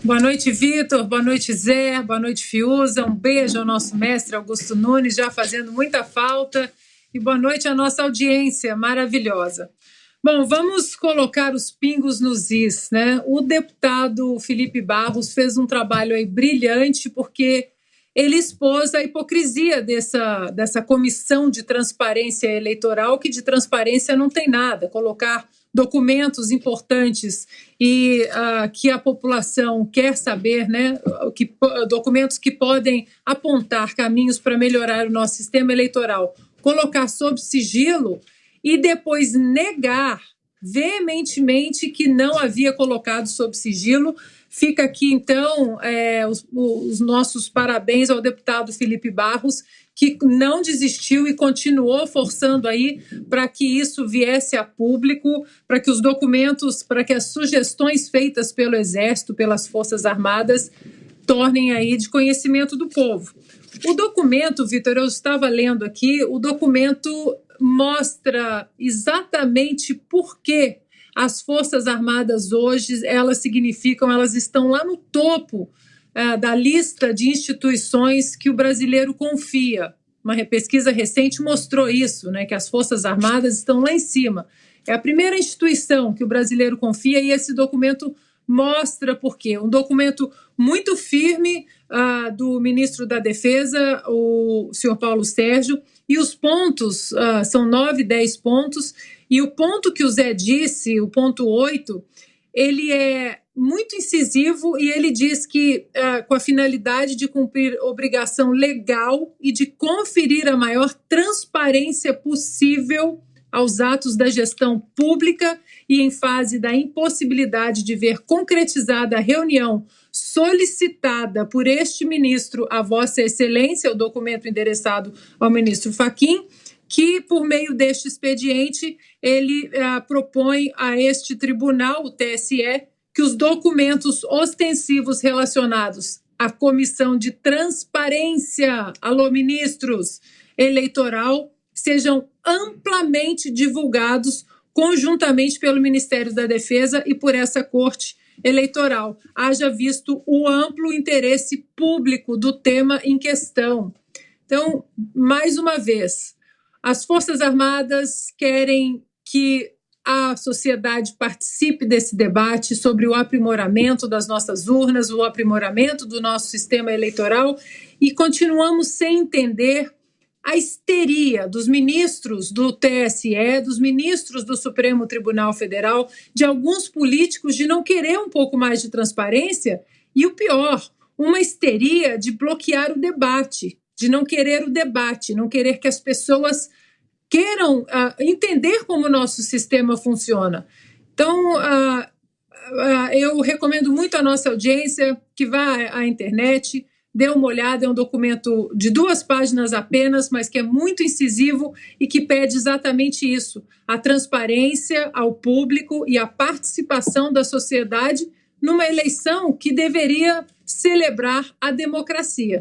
Boa noite, Vitor. Boa noite, Zé. Boa noite, Fiuza. Um beijo ao nosso mestre Augusto Nunes, já fazendo muita falta. E boa noite à nossa audiência maravilhosa. Bom, vamos colocar os pingos nos is, né? O deputado Felipe Barros fez um trabalho aí brilhante, porque ele expôs a hipocrisia dessa comissão de transparência eleitoral, que de transparência não tem nada. Colocar documentos importantes e que a população quer saber, né? Documentos que podem apontar caminhos para melhorar o nosso sistema eleitoral, colocar sob sigilo e depois negar veementemente que não havia colocado sob sigilo. Fica aqui, então, os nossos parabéns ao deputado Felipe Barros, que não desistiu e continuou forçando aí para que isso viesse a público, para que os documentos, para que as sugestões feitas pelo Exército, pelas Forças Armadas, tornem aí de conhecimento do povo. O documento, Vitor, eu estava lendo aqui, o documento mostra exatamente por que as Forças Armadas hoje, elas estão lá no topo da lista de instituições que o brasileiro confia. Uma pesquisa recente mostrou isso, né, que as Forças Armadas estão lá em cima. É a primeira instituição que o brasileiro confia e esse documento mostra por quê. Um documento muito firme do ministro da Defesa, o senhor Paulo Sérgio, e os pontos são 9, 10 pontos, e o ponto que o Zé disse, o ponto 8, ele é muito incisivo e ele diz que, com a finalidade de cumprir obrigação legal e de conferir a maior transparência possível aos atos da gestão pública e em fase da impossibilidade de ver concretizada a reunião solicitada por este ministro a Vossa Excelência, o documento endereçado ao ministro Fachin, que, por meio deste expediente, ele propõe a este tribunal, o TSE, que os documentos ostensivos relacionados à Comissão de Transparência, alô, ministros, eleitoral, sejam amplamente divulgados conjuntamente pelo Ministério da Defesa e por essa Corte Eleitoral, haja visto o amplo interesse público do tema em questão. Então, mais uma vez, as Forças Armadas querem que a sociedade participe desse debate sobre o aprimoramento das nossas urnas, o aprimoramento do nosso sistema eleitoral, e continuamos sem entender a histeria dos ministros do TSE, dos ministros do Supremo Tribunal Federal, de alguns políticos de não querer um pouco mais de transparência e, o pior, uma histeria de bloquear o debate, de não querer o debate, não querer que as pessoas queiram entender como o nosso sistema funciona. Então, eu recomendo muito à nossa audiência que vá à internet, dê uma olhada, é um documento de 2 páginas apenas, mas que é muito incisivo e que pede exatamente isso, a transparência ao público e a participação da sociedade numa eleição que deveria celebrar a democracia.